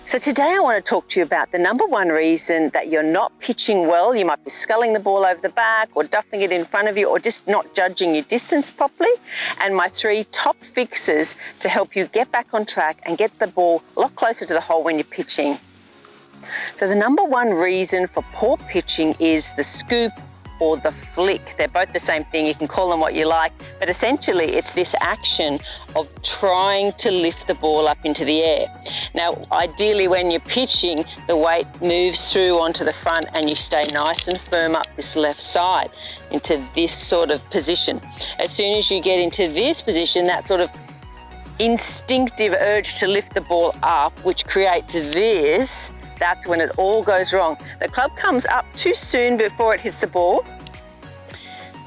So today I want to talk to you about the number one reason that you're not pitching well. You might be sculling the ball over the back or duffing it in front of you or just not judging your distance properly. And my 3 top fixes to help you get back on track and get the ball a lot closer to the hole when you're pitching. So the number one reason for poor pitching is the scoop or the flick. They're both the same thing. You can call them what you like, but essentially it's this action of trying to lift the ball up into the air. Now, ideally when you're pitching, the weight moves through onto the front and you stay nice and firm up this left side into this sort of position. As soon as you get into this position, that sort of instinctive urge to lift the ball up, which creates this, that's when it all goes wrong. The club comes up too soon before it hits the ball,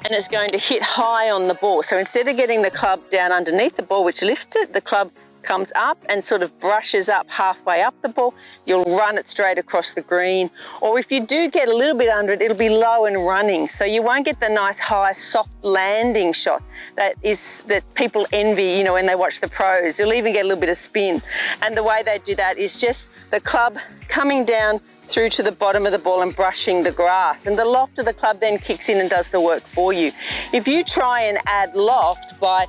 and it's going to hit high on the ball. So instead of getting the club down underneath the ball, which lifts it, the club comes up and sort of brushes up halfway up the ball. You'll run it straight across the green. Or if you do get a little bit under it, it'll be low and running. So you won't get the nice high soft landing shot that people envy, you know, when they watch the pros. You'll even get a little bit of spin. And the way they do that is just the club coming down through to the bottom of the ball and brushing the grass. And the loft of the club then kicks in and does the work for you. If you try and add loft by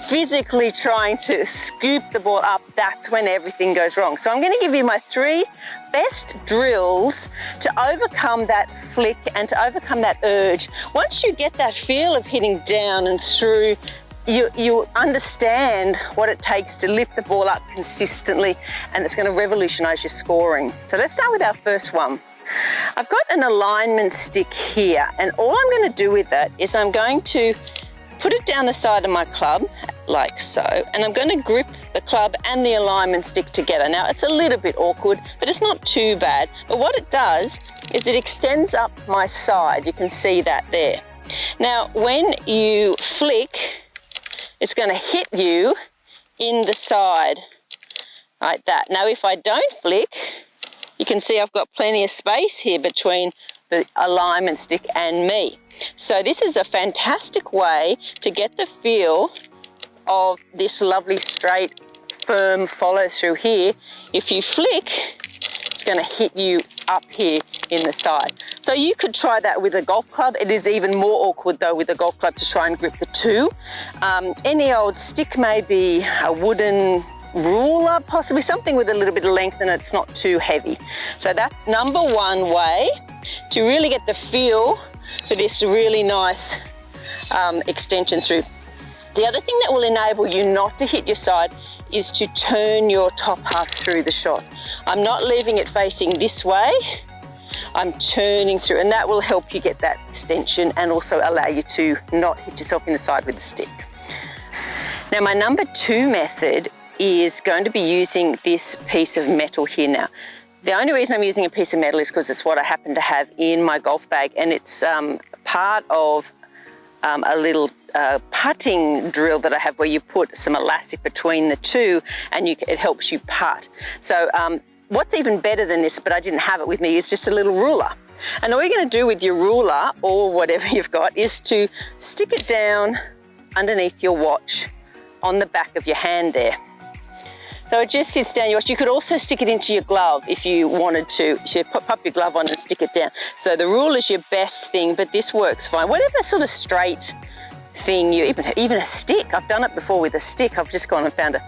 physically trying to scoop the ball up, that's when everything goes wrong. So I'm going to give you my 3 best drills to overcome that flick and to overcome that urge. Once you get that feel of hitting down and through, you understand what it takes to lift the ball up consistently, and it's going to revolutionize your scoring. So let's start with our first one. I've got an alignment stick here, and all I'm going to do with that is I'm going to put it down the side of my club like so, and I'm going to grip the club and the alignment stick together. Now it's a little bit awkward, but it's not too bad. But what it does is it extends up my side. You can see that there. Now when you flick, it's going to hit you in the side like that. Now if I don't flick, you can see I've got plenty of space here between the alignment stick and me. So this is a fantastic way to get the feel of this lovely straight firm follow through here. If you flick, it's going to hit you up here in the side. So you could try that with a golf club. It is even more awkward though with a golf club to try and grip the 2. Any old stick, maybe a wooden ruler, possibly something with a little bit of length and it's not too heavy. So that's number one way to really get the feel for this really nice extension through. The other thing that will enable you not to hit your side is to turn your top half through the shot. I'm not leaving it facing this way, I'm turning through, and that will help you get that extension and also allow you to not hit yourself in the side with the stick. Now my number 2 method is going to be using this piece of metal here. Now the only reason I'm using a piece of metal is because it's what I happen to have in my golf bag, and it's part of a little putting drill that I have where you put some elastic between the 2 and it helps you putt. So what's even better than this, but I didn't have it with me, is just a little ruler. And all you're going to do with your ruler or whatever you've got is to stick it down underneath your watch on the back of your hand there. So it just sits down your watch. You could also stick it into your glove if you wanted to. So you pop your glove on and stick it down. So the rule is your best thing, but this works fine. Whatever sort of straight thing, even a stick. I've done it before with a stick. I've just gone and found it.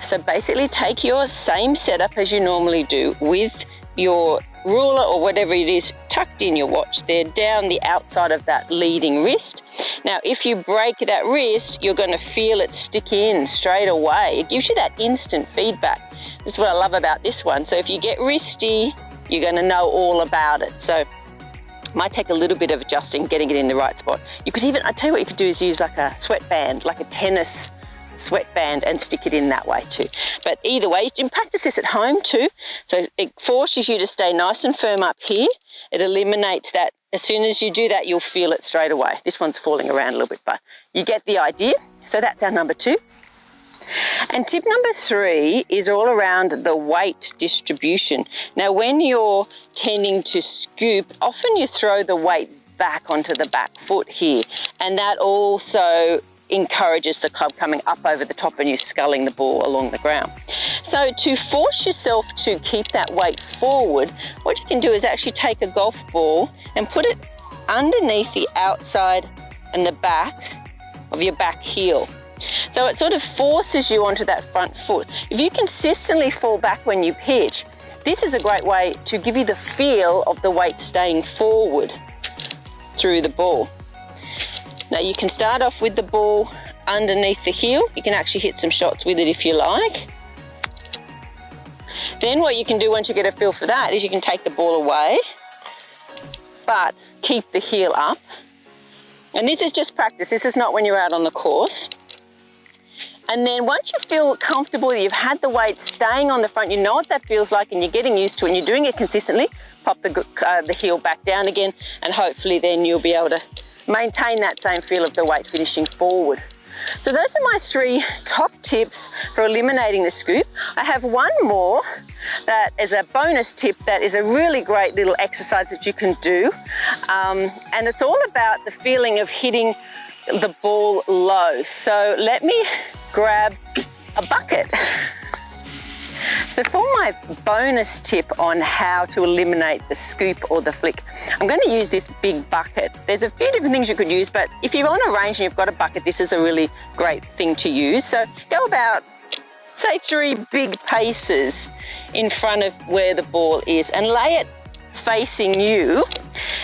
So basically take your same setup as you normally do with your ruler or whatever it is tucked in your watch there, down the outside of that leading wrist. Now if you break that wrist, you're going to feel it stick in straight away. It gives you that instant feedback. This is what I love about this one. So if you get wristy, you're going to know all about it. So it might take a little bit of adjusting, getting it in the right spot. You could even, I tell you what you could do is use like a sweatband, like a tennis sweatband, and stick it in that way too. But either way, you can practice this at home too. So it forces you to stay nice and firm up here. It eliminates that. As soon as you do that, you'll feel it straight away. This one's falling around a little bit, but you get the idea. So that's our number 2. And tip number 3 is all around the weight distribution. Now, when you're tending to scoop, often you throw the weight back onto the back foot here, and that also encourages the club coming up over the top and you sculling the ball along the ground. So to force yourself to keep that weight forward, what you can do is actually take a golf ball and put it underneath the outside and the back of your back heel. So it sort of forces you onto that front foot. If you consistently fall back when you pitch, this is a great way to give you the feel of the weight staying forward through the ball. Now you can start off with the ball underneath the heel. You can actually hit some shots with it if you like. Then what you can do once you get a feel for that is you can take the ball away, but keep the heel up. And this is just practice. This is not when you're out on the course. And then once you feel comfortable, you've had the weight staying on the front, you know what that feels like and you're getting used to it and you're doing it consistently, pop the heel back down again, and hopefully then you'll be able to maintain that same feel of the weight finishing forward. So those are my 3 top tips for eliminating the scoop. I have one more that is a bonus tip that is a really great little exercise that you can do. And it's all about the feeling of hitting the ball low. So let me grab a bucket. So for my bonus tip on how to eliminate the scoop or the flick, I'm going to use this big bucket. There's a few different things you could use, but if you're on a range and you've got a bucket, this is a really great thing to use. So go about, say, 3 big paces in front of where the ball is and lay it facing you.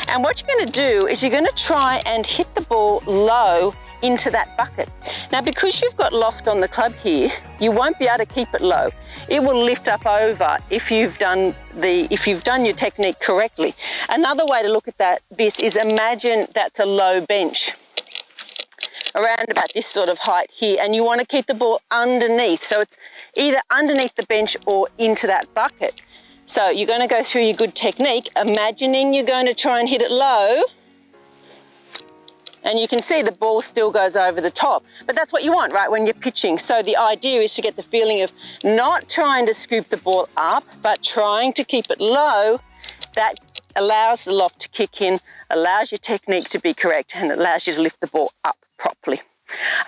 And what you're going to do is you're going to try and hit the ball low into that bucket. Now, because you've got loft on the club here, you won't be able to keep it low. It will lift up over if you've done your technique correctly. Another way to look at this is imagine that's a low bench around about this sort of height here, and you want to keep the ball underneath. So it's either underneath the bench or into that bucket. So you're going to go through your good technique, imagining you're going to try and hit it low. And you can see the ball still goes over the top. But that's what you want, right, when you're pitching. So the idea is to get the feeling of not trying to scoop the ball up, but trying to keep it low. That allows the loft to kick in, allows your technique to be correct, and allows you to lift the ball up properly.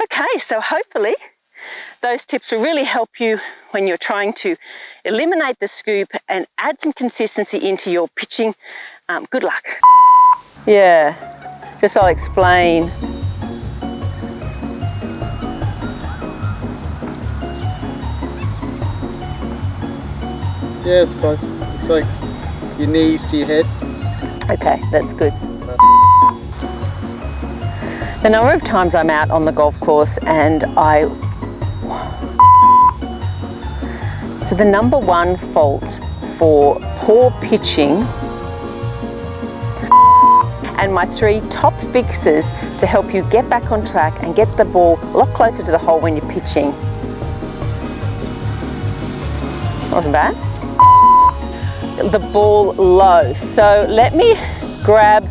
Okay, so hopefully those tips will really help you when you're trying to eliminate the scoop and add some consistency into your pitching. Good luck. Yeah. Just I'll explain. Yeah, it's close. It's like your knees to your head. Okay, that's good. The number of times I'm out on the golf course and So the number 1 fault for poor pitching and my 3 top fixes to help you get back on track and get the ball a lot closer to the hole when you're pitching. Wasn't bad. The ball low. So let me grab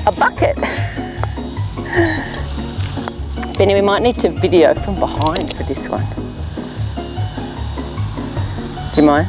a bucket. Benny, we might need to video from behind for this one. Do you mind?